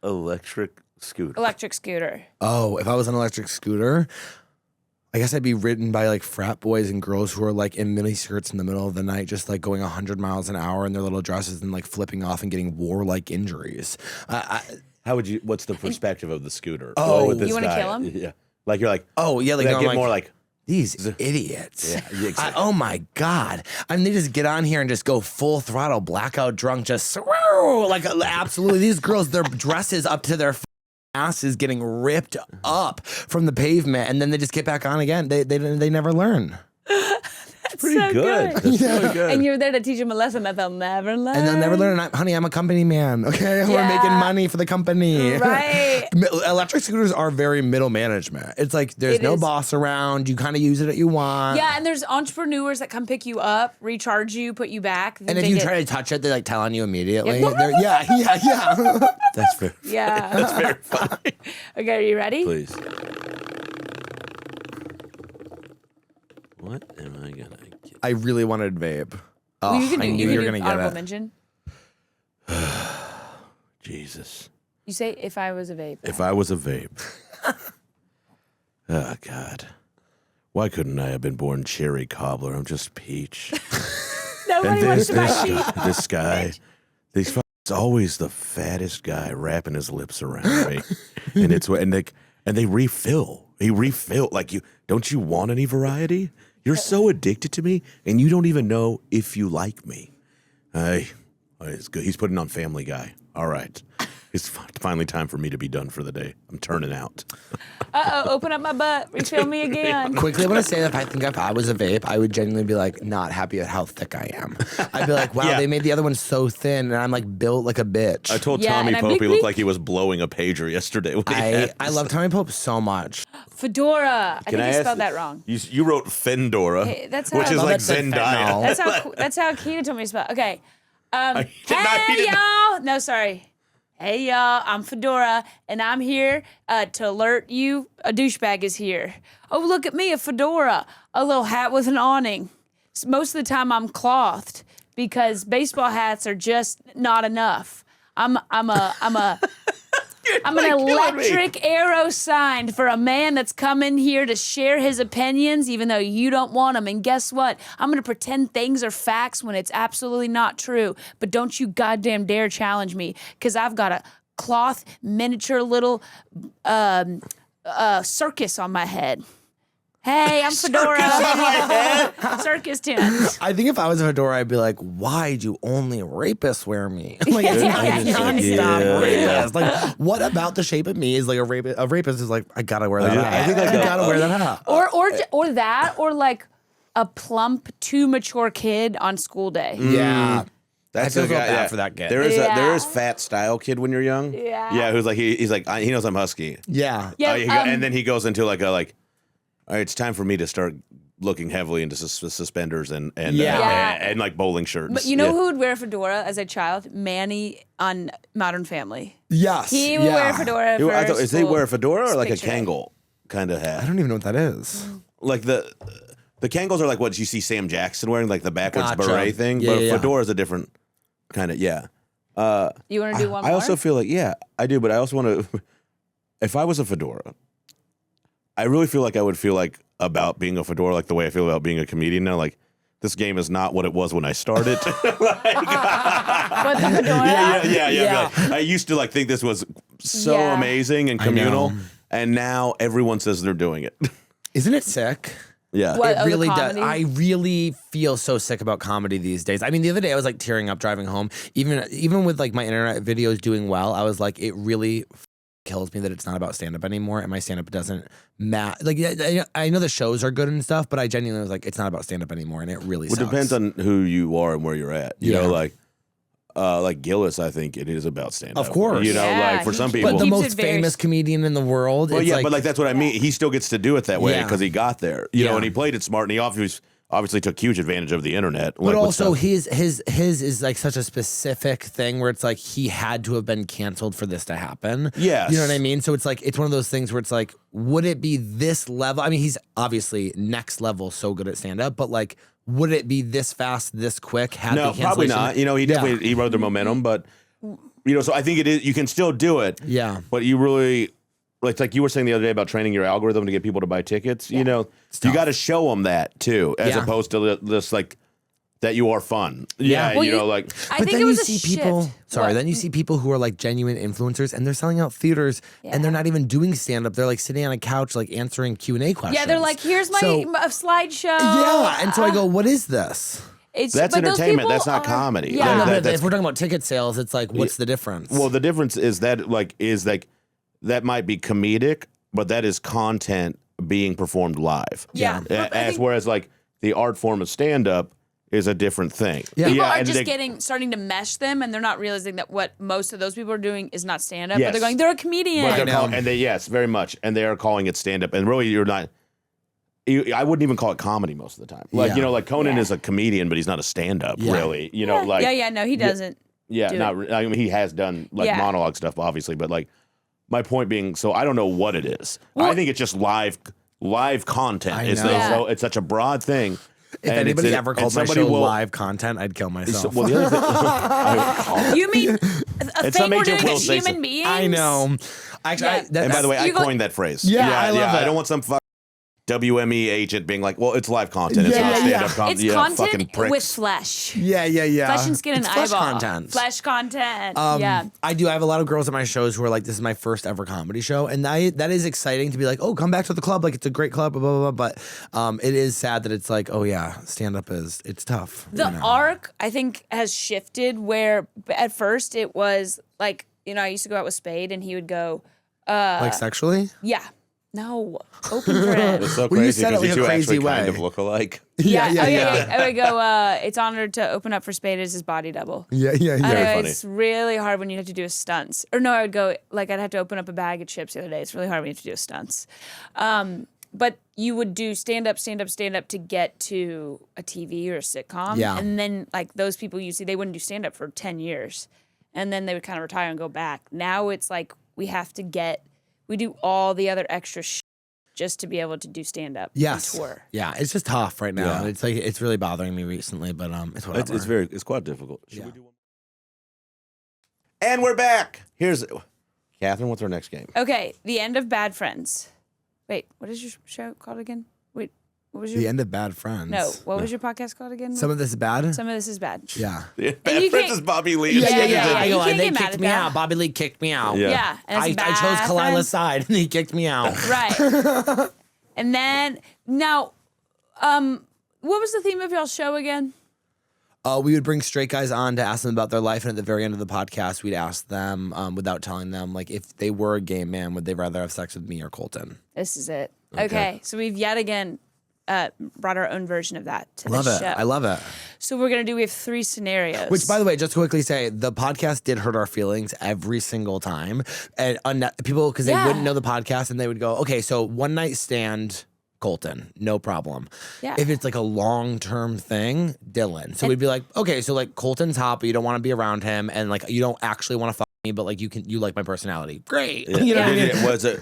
electric scooter. Electric scooter. Oh, if I was an electric scooter, I guess I'd be ridden by like frat boys and girls who are like in mini skirts in the middle of the night, just like going 100 miles an hour in their little dresses and like flipping off and getting warlike injuries. How would you? What's the perspective of the scooter? Oh, with this you want to guy? kill him? Yeah, like you're like. Oh yeah, like Get I'm like, more like these idiots. Yeah, exactly. Oh my God. I mean, they just get on here and just go full throttle, blackout drunk, just like absolutely. These girls, their dresses up to their asses getting ripped up from the pavement, and then they just get back on again. They never learn. pretty so good. That's really good. And you're there to teach them a lesson that they'll never learn. And they'll never learn. Honey, I'm a company man. Okay, we're making money for the company. Right. Electric scooters are very middle management. It's like there's no boss around. You kind of use it what you want. Yeah, and there's entrepreneurs that come pick you up, recharge you, put you back. And if you try to touch it, they like tell on you immediately. Yeah. That's fair. Yeah. That's very funny. Okay, are you ready? Please. What am I gonna get? I really wanted vape. Oh, Well, I knew you were gonna get honorable it. mention. Jesus. You say if I was a vape. If I was a vape. Oh, God. Why couldn't I have been born cherry cobbler? I'm just peach. Nobody wants to buy cheap. This guy, it's always the fattest guy wrapping his lips around me. And they refill. He refill. Like, don't you want any variety? You're so addicted to me, and you don't even know if you like me. It's good. He's putting on Family Guy. All right. It's finally time for me to be done for the day. I'm turning out. Open up my butt. Refill me again. Quickly, I want to say that if I was a vape, I would genuinely be like not happy at how thick I am. I'd be like, wow, they made the other one so thin, and I'm like built like a bitch. I told Tommy Pope he looked like he was blowing a pager yesterday. I love Tommy Pope so much. Fedora. I think you spelled that wrong. You wrote Fendora, Hey, that's which how- is Well, like that's like Zendaya. That's how Keita told me to spell. Okay. He did not- Hey y'all. No, sorry. Hey y'all, I'm Fedora, and I'm here to alert you a douchebag is here. Oh, look at me, a fedora, a little hat with an awning. Most of the time I'm clothed because baseball hats are just not enough. I'm an electric arrow sign for a man that's come in here to share his opinions, even though you don't want them. And guess what? I'm going to pretend things are facts when it's absolutely not true. But don't you goddamn dare challenge me, because I've got a cloth miniature little circus on my head. Hey, I'm Fedora. Circus tent. I think if I was a fedora, I'd be like, why do only rapists wear me? Like, it's nonstop rapist. Like, what about the shape of me is like a rapist? A rapist is like, I gotta wear that hat. I think I gotta wear that hat. Or that, or like a plump, too mature kid on school day. Yeah. That's I feel the guy bad for that kid. There is fat style kid when you're young. Yeah. Who's like he's like he knows I'm husky. Yeah. And then he goes into like all right, it's time for me to start looking heavily into suspenders and like bowling shirts. But you know who would wear a fedora as a child? Manny on Modern Family. Yes. He would wear a fedora for Is he wear a fedora or like a picture. Kangol kind of hat? I don't even know what that is. Like the Kangles are like what you see Sam Jackson wearing, like the backwards beret thing. Yeah, but yeah. a fedora is a different kind of You want to do one more? I also feel like I do, but I also want to. If I was a fedora, I really feel like I would feel like about being a fedora, like the way I feel about being a comedian now. Like this game is not what it was when I started. What, the fedora? Yeah. Like, I used to like think this was so amazing and communal, and now everyone says they're doing it. Isn't it sick? Yeah. What? It really does. comedy? I really feel so sick about comedy these days. I mean, the other day I was like tearing up driving home. Even with like my internet videos doing well, I was like, it really kills me that it's not about stand-up anymore, and my stand-up doesn't matter. Like, I know the shows are good and stuff, but I genuinely was like, it's not about stand-up anymore, and it really sucks. It depends on who you are and where you're at. You know, like Gillis, I think it is about stand-up. Of course. You know, like for some people. But the Keeps most it very famous comedian in the world. Well, it's yeah, like, but like that's what I mean. He still gets to do it that way because he got there. You know, and he played it smart, and he obviously took huge advantage of the internet. But also his is like such a specific thing where it's like he had to have been canceled for this to happen. Yes. You know what I mean? So it's like it's one of those things where it's like, would it be this level? I mean, he's obviously next level so good at stand-up, but like, would it be this fast, this quick? No, probably not. You know, he definitely he rode the momentum, but you know, so I think it is. You can still do it. Yeah. But you really. Like you were saying the other day about training your algorithm to get people to buy tickets, you know, you got to show them that too, as opposed to this like that you are fun. Yeah, Well, you know, like. I But think then it was you a see people. shift. Sorry, What? then you see people who are like genuine influencers, and they're selling out theaters, and they're not even doing stand up. They're like sitting on a couch, like answering Q&A questions. Yeah, they're like, here's my slideshow. Yeah, and so I go, what is this? It's, That's but those entertainment. people That's not are- comedy. Yeah. No, but that's- if we're talking about ticket sales, it's like, what's the difference? Well, the difference is that that might be comedic, but that is content being performed live. Yeah. But I think- Whereas like the art form of stand-up is a different thing. Yeah. People are and just starting to mesh them, and they're not realizing that what most of those people are doing is not stand-up. But Yes. they're going, they're a comedian. But yes, very much. And they are calling it stand-up. And really, you're not... I wouldn't even call it comedy most of the time. Like, like Conan is a comedian, but he's not a stand-up, really. You know, like... No, he doesn't. I mean, he has done, like, monologue stuff, obviously. But, like, my point being, so I don't know what it is. Well, I think it's just live content. It's such a broad thing. If anybody ever called my show live content, I'd kill myself. Well, the other thing... You mean a thing we're doing as human beings? I know. Actually, and by the way, I coined that phrase. Yeah, I love it. I don't want some WME agent being like, well, it's live content. It's not stand-up comedy. It's content fucking pricks. with flesh. Yeah. Flesh and skin and eyeball. Flesh content. Yeah. I have a lot of girls at my shows who are like, this is my first ever comedy show. And that is exciting to be like, oh, come back to the club. Like, it's a great club, blah, blah, blah. But it is sad that it's like, oh, yeah, stand-up it's tough. The arc, I think, has shifted where at first it was like, I used to go out with Spade and he would go... like sexually? Yeah. No, open for it. It's so Well, you crazy said it because you like a two crazy actually way. kind of look alike. Yeah. I would go, it's honored to open up for Spade as his body double. Yeah. I know, funny. it's really hard when you have to do a stunts. Or no, I would go, like, I'd have to open up a bag of chips the other day. It's really hard when you have to do a stunts. But you would do stand-up to get to a TV or a sitcom. Yeah. And then, like, those people you see, they wouldn't do stand-up for 10 years. And then they would kind of retire and go back. Now it's like we do all the other extra just to be able to do stand-up and tour. Yeah, it's just tough right now. Yeah. It's really bothering me recently, but it's whatever. It's quite difficult. Should we do one? And we're back. Here's Catherine. What's our next game? Okay, The End of Bad Friends. Wait, what is your show called again? Wait, what was your... The End of Bad Friends. No, what was your podcast called again? Some of This is Bad? Some of This is Bad. Yeah. Bad Friends is Bobby Lee. Yeah. They kicked me out. Bobby Lee kicked me out. Yeah. I chose Kalila's side, and he kicked me out. Right. And then, now, what was the theme of y'all's show again? We would bring straight guys on to ask them about their life, and at the very end of the podcast, we'd ask them, without telling them, like, if they were a gay man, would they rather have sex with me or Colton? This is it. Okay. So we've yet again brought our own version of that to the show. I love it. So we have 3 scenarios. Which, by the way, just to quickly say, the podcast did hurt our feelings every single time. And people, because they wouldn't know the podcast, and they would go, okay, so one night stand, Colton, no problem. Yeah. If it's like a long-term thing, Dylan. So we'd be like, okay, so like Colton's hot, but you don't want to be around him, and like you don't actually want to fuck me, but like you like my personality. Great. Yeah. You know what I mean? Was it?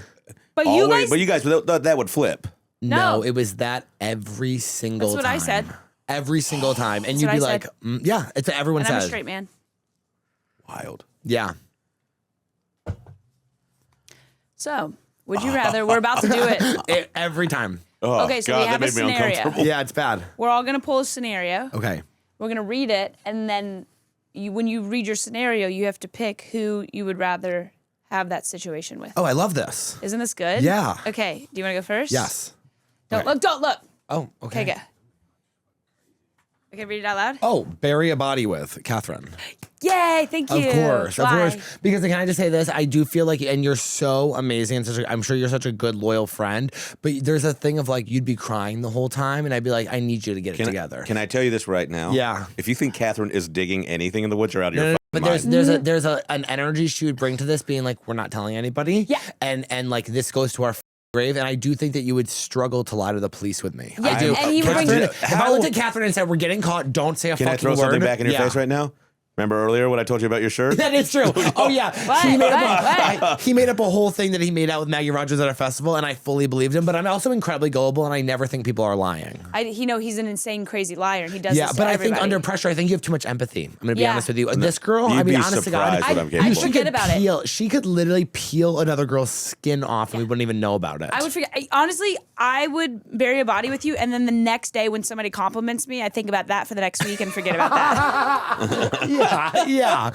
But you guys, that would flip. No, it was that every single time. That's what I said. Every single time. And That's you'd what be I like, yeah, it's what everyone and I'm says. a straight man. Wild. Yeah. So, would you rather? We're about to do it. Every time. Oh, okay, so God, we have that a made me scenario. uncomfortable. Yeah, it's bad. We're all going to pull a scenario. Okay. We're going to read it, and then when you read your scenario, you have to pick who you would rather have that situation with. Oh, I love this. Isn't this good? Yeah. Okay, do you want to go first? Yes. Don't look, don't look. Oh, okay. Okay, go. Okay, read it out loud. Oh, bury a body with Catherine. Yay, thank you. Of course. Why? Because can I just say this? I do feel like, and you're so amazing, and I'm sure you're such a good, loyal friend, but there's a thing of like, you'd be crying the whole time, and I'd be like, I need you to get it together. Can I tell you this right now? Yeah. If you think Catherine is digging anything in the woods, you're out of your fucking But mind. there's an energy she would bring to this, being like, we're not telling anybody. Yeah. And like, this goes to our grave, and I do think that you would struggle to lie to the police with me. Yeah, I do. and he would bring If I looked at Catherine and said, we're getting caught, don't say a Can fucking I throw word. something back in your face right now? Remember earlier when I told you about your shirt? That is true. Oh, yeah. What? He made up a whole thing that he made out with Maggie Rogers at a festival, and I fully believed him, but I'm also incredibly gullible, and I never think people are lying. He's an insane, crazy liar, and he does Yeah, this to but I everybody. think under pressure, I think you have too much empathy. I'm going to be Yeah. honest with you. This girl, You'd I mean, be honest to God, surprised what I'm capable I of. forget about it. She could literally peel another girl's skin off, and we wouldn't even know about it. I would forget. Honestly, I would bury a body with you, and then the next day when somebody compliments me, I think about that for the next week and forget about that. Yeah.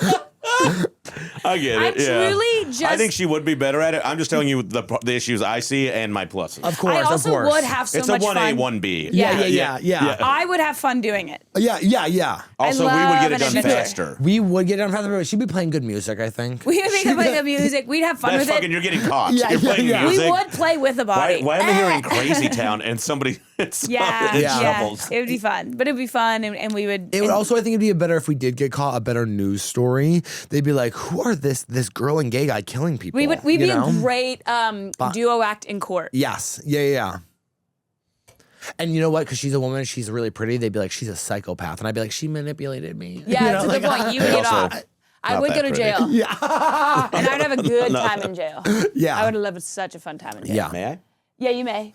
I get it. I I think she would be better at it. I'm just telling you the issues I see and my pluses. Of course, I also of course. would have so It's much a 1A, fun. 1B. Yeah. I would have fun doing it. Yeah. Also, we would love get it an done adventure. faster. We would get it done faster, but she'd be playing good music, I think. We would be playing the music. We'd have fun That's with fucking, it. you're getting caught. Yeah, You're playing yeah. music. We would play with the body. Why am I hearing Crazy Town and somebody shuffles? It would be fun. But it would be fun, and we would. It would also, I think, it'd be better if we did get caught. A better news story. They'd be like, "Who are this girl and gay guy killing people?" We'd be a great duo act in court. Yes. Yeah. And you know what? Because she's a woman, she's really pretty. They'd be like, "She's a psychopath," and I'd be like, "She manipulated me." Yeah, You know, to like, the point you would get Also, off. I not would that go to pretty. jail. Yeah. And I would have a good time in jail. Yeah. I would have lived such a fun time in jail. Yeah. May I? Yeah, you may.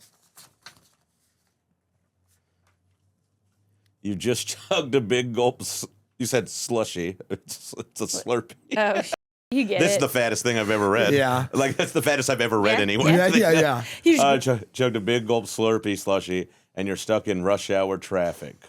You just chugged a big gulp. You said slushy. It's a Slurpee. Oh, you get This it. is the fattest thing I've ever read. Yeah. Like, that's the fattest I've ever read Yeah. anyway. Yeah. You just- Chugged a big gulp Slurpee slushy, and you're stuck in rush hour traffic.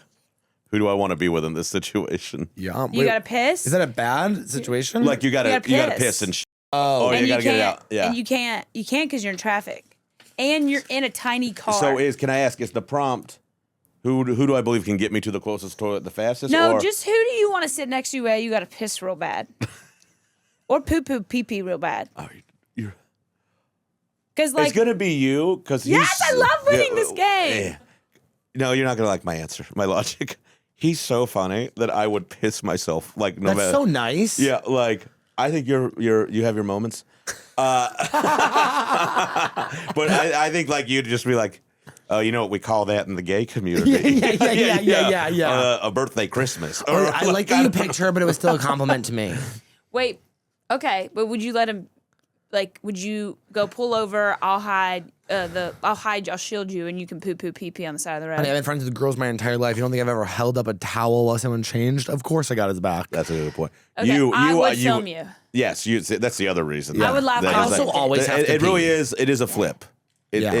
Who do I want to be with in this situation? Yeah. you gotta piss. Is that a bad situation? Like, you gotta piss. piss and oh, you and gotta get it out. Yeah. And you can't because you're in traffic, and you're in a tiny car. So can I ask? Is the prompt? Who do I believe can get me to the closest toilet the fastest? no, or, just who do you want to sit next to you where you gotta piss real bad, or pee pee real bad? Oh, you're, Because like it's gonna be you because yes, I love winning this game. No, you're not gonna like my answer. My logic. He's so funny that I would piss myself. Like no That's matter. so nice. Yeah, like I think you have your moments, but I think like you'd just be like, you know what we call that in the gay community? Yeah. A birthday Christmas. Or, I like that you picked her, but it was still a compliment to me. Wait, okay, but would you let him? Like, would you go pull over? I'll hide. I'll shield you, and you can pee pee on the side of the road. Honey, I've been friends with girls my entire life. You don't think I've ever held up a towel while someone changed? Of course I got his back. That's a good point. Okay, I would film you. Yes, that's the other reason. I would laugh. That I is also like- always have to It really pee. is. It is a flip. Yeah.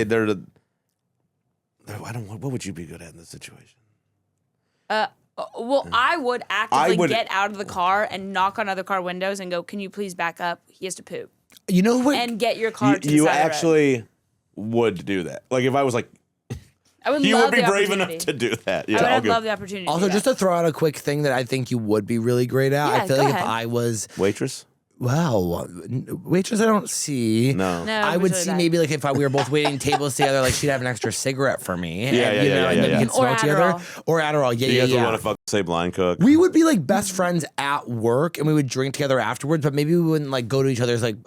What would you be good at in this situation? Well, I would actively would- get out of the car and knock on other car windows and go, "Can you please back up? He has to poop." You know what? And get your car to the You side of the road. actually would do that. Like if I was like, I would you love would be the brave enough opportunity. to do that. Yeah, I would I'll have go. loved the opportunity. Also, just to throw out a quick thing that I think you would be really great at. Yeah, I feel go like ahead. if I was, Waitress. well, waitress I don't see. No. No, I it was would really see bad. maybe like if we were both waiting tables together, like she'd have an extra cigarette for me. Yeah, and, yeah, and then yeah. we could Or smoke together. Adderall. Or Adderall. You guys would Yeah. want to fucking say blind cook. We would be like best friends at work, and we would drink together afterwards. But maybe we wouldn't like go to each other's like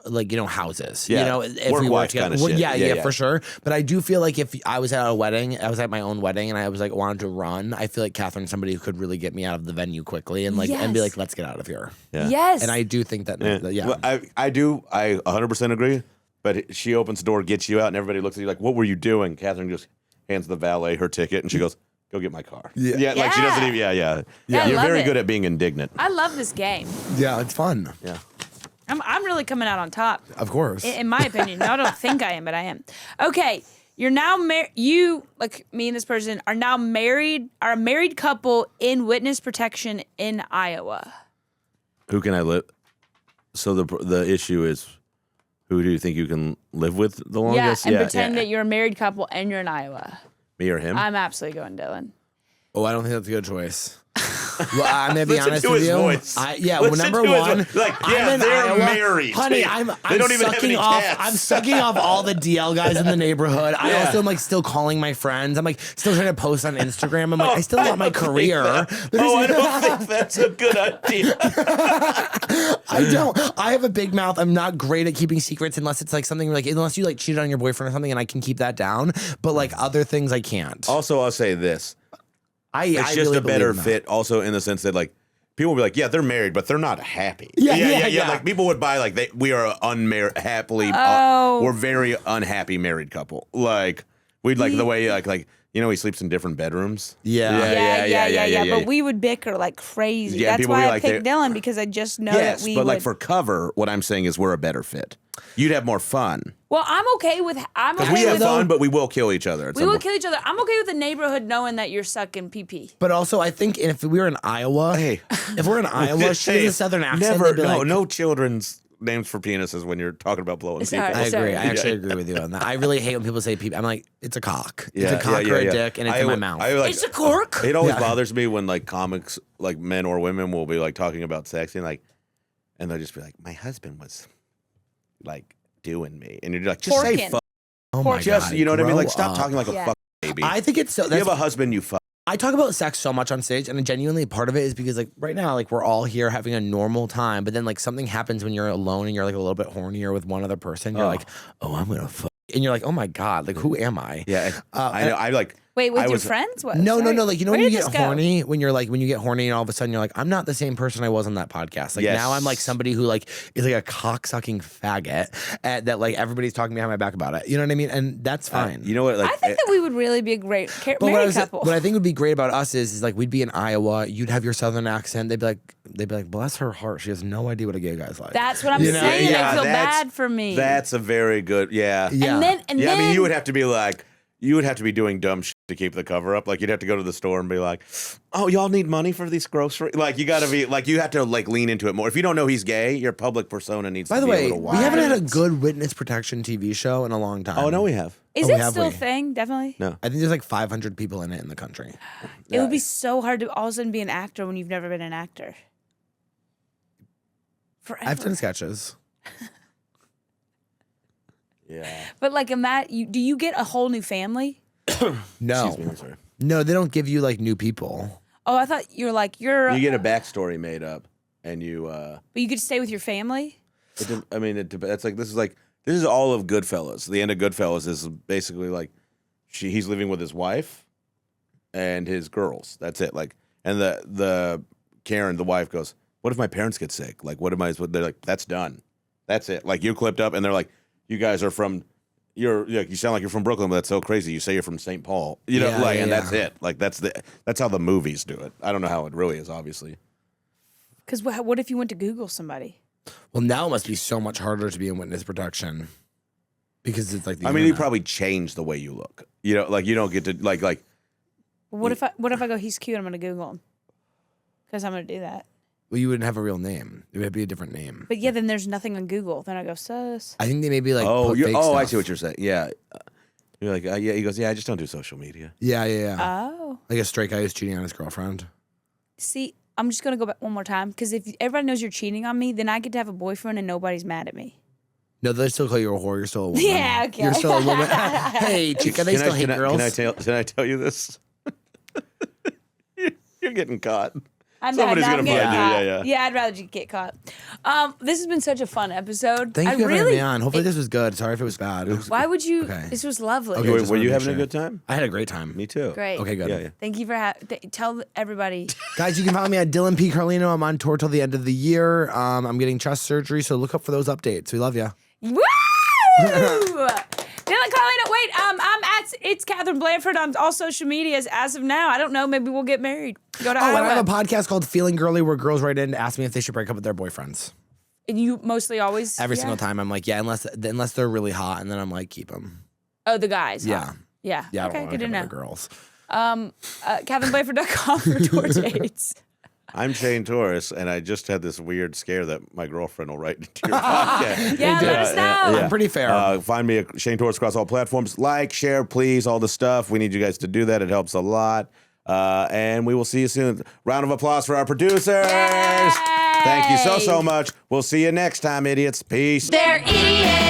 houses. Yeah. You know, if Work we wife worked together. kinda shit. Yeah, Yeah, yeah. for sure. But I do feel like if I was at a wedding, I was at my own wedding, and I was like wanted to run. I feel like Catherine's somebody who could really get me out of the venue quickly and and be Yes. like, let's get out of here. Yeah. Yes. And I do think that. Yeah. Well, I do. I 100% agree. But she opens the door, gets you out, and everybody looks at you like, "What were you doing?" Catherine just hands the valet her ticket, and she goes, "Go get my car." Yeah. Like she doesn't even. Yeah. I You're love very it. good at being indignant. I love this game. Yeah, it's fun. Yeah. I'm really coming out on top. Of course. In my opinion. I don't think I am, but I am. Okay, you're now you, like me and this person, are now married, are a married couple in witness protection in Iowa. Who can I live? So the issue is, who do you think you can live with the longest? And pretend that you're a married couple and you're in Iowa. Me or him? I'm absolutely going Dylan. Oh, I don't think that's a good choice. Well, I'm gonna be Listen honest to with his you. voice. Well, Listen number to his one, voice. Like, yeah, I'm in they're Iowa. married. Honey. They don't even have any cats. I'm sucking off all the DL guys in the neighborhood. I also am like still calling my friends. I'm like still trying to post on Instagram. I'm like I still want my career. I don't think that's a good idea. I don't. I have a big mouth. I'm not great at keeping secrets unless it's like something like unless you like cheated on your boyfriend or something, and I can keep that down. But like other things, I can't. Also, I'll say this. It's It's just a better fit also in the sense that like people will be like, yeah, they're married, but they're not happy. Yeah. Like people would buy like we are unmarried, happily, we're very unhappy married couple. Like we'd like the way like he sleeps in different bedrooms. Yeah. But we would bicker like crazy. Yeah, That's people why be I like, picked Dylan, because I just know Yes, that we but would. like for cover, what I'm saying is we're a better fit. You'd have more fun well, I'm okay with. because we have fun, but we will kill each other. We will kill each other. I'm okay with the neighborhood knowing that you're sucking pee. But also, I think if we were in Iowa, Hey. if we're in Iowa, she has a southern accent. Never, they'd be like, no children's names for penises when you're talking about blowing people. I agree. I actually agree with you on that. I really hate when people say people. I'm like, it's a cock. It's a cock or a dick, and it's in my mouth. It's a cork. It always bothers me when like comics, like men or women, will be like talking about sex and they'll just be like, my husband was like doing me, and you're like, just say fuck. Oh my God. You know what I mean? Like, stop talking like a fuck baby. I think it's so. You have a husband, you fuck. I talk about sex so much on stage, and genuinely part of it is because like right now, like we're all here having a normal time, but then like something happens when you're alone and you're like a little bit hornier with one other person. You're like, oh, I'm gonna fuck, and you're like, oh my God, like who am I? Yeah, I know. I like. Wait, with your friends? What? No. Like, you know, when you get horny, when you get horny and all of a sudden you're like, I'm not the same person I was on that podcast. Like now I'm like somebody who like is like a cock-sucking faggot that like everybody's talking behind my back about it. You know what I mean? And that's fine. You know what? Like, I think that we would really be a great married couple. What I think would be great about us is like we'd be in Iowa. You'd have your southern accent. They'd be like, bless her heart. She has no idea what a gay guy's like. That's what I'm saying. Yeah, I feel bad for me. That's a very good. Yeah. And then I mean, you would have to be like. You would have to be doing dumb shit to keep the cover up. Like, you'd have to go to the store and be like, oh, y'all need money for these groceries? Like, you got to be, like, you have to, like, lean into it more. If you don't know he's gay, your public persona needs to be a little wide. We haven't had a good witness protection TV show in a long time. Oh, no, we have. Is it still a thing? Definitely? No. I think there's like 500 people in it in the country. It would be so hard to all of a sudden be an actor when you've never been an actor. Forever. I've done sketches. Yeah. But like, do you get a whole new family? No. Excuse me, I'm sorry. No, they don't give you like new people. Oh, I thought you were like, You get a backstory made up, and you. But you get to stay with your family? That's like, this is all of Goodfellas. The end of Goodfellas is basically like, he's living with his wife and his girls. That's it. Like, and the Karen, the wife, goes, what if my parents get sick? Like, they're like, that's done. That's it. Like, you clipped up, and they're like, you guys are from, you sound like you're from Brooklyn, but that's so crazy. You say you're from St. Paul, and that's it. Like, that's how the movies do it. I don't know how it really is, obviously. Because what if you went to Google somebody? Well, now it must be so much harder to be in witness protection because it's like. You probably change the way you look. You know, like you don't get to like. What if I go? He's cute. I'm gonna Google him because I'm gonna do that. Well, you wouldn't have a real name. It would be a different name. But yeah, then there's nothing on Google. Then I go sus. I think they maybe like. I see what you're saying. Yeah, you're like, yeah. He goes, yeah. I just don't do social media. Yeah. Oh. Like a straight guy who's cheating on his girlfriend. See, I'm just gonna go back one more time because if everybody knows you're cheating on me, then I get to have a boyfriend and nobody's mad at me. No, they still call you a whore. You're still a woman. Yeah, okay. You're still a woman. Hey, chica, they still hate girls. Can I tell you this? You're getting caught. Somebody's gonna find you. Yeah. Yeah, I'd rather you get caught. This has been such a fun episode. Thank you for having me on. Hopefully this was good. Sorry if it was bad. Why would you? Okay. This was lovely. Okay, were you having a good time? I had a great time. Me too. Great. Okay, good. Yeah. Thank you for tell everybody. Guys, you can follow me at Dylan P. Carlino. I'm on tour till the end of the year. I'm getting chest surgery, so look up for those updates. We love you. Woo! Dylan Carlino. Wait, I'm at it's Katherine Blanford on all social medias as of now. I don't know. Maybe we'll get married. Go to Iowa. And I have a podcast called Feeling Girly where girls write in to ask me if they should break up with their boyfriends. And you mostly always every single time I'm like, yeah, unless they're really hot, and then I'm like, keep them. Oh, the guys. Yeah. Huh? Yeah. Yeah. Okay, good to know. Girls. KatherineBlanford.com for tour dates. I'm Shane Torres, and I just had this weird scare that my girlfriend will write into your podcast. Yeah, let us know. I'm pretty fair. Find me at Shane Torres across all platforms. Like, share, please, all the stuff. We need you guys to do that. It helps a lot. And we will see you soon. Round of applause for our producers. Yay! Thank you so much. We'll see you next time, idiots. Peace. They're idiots.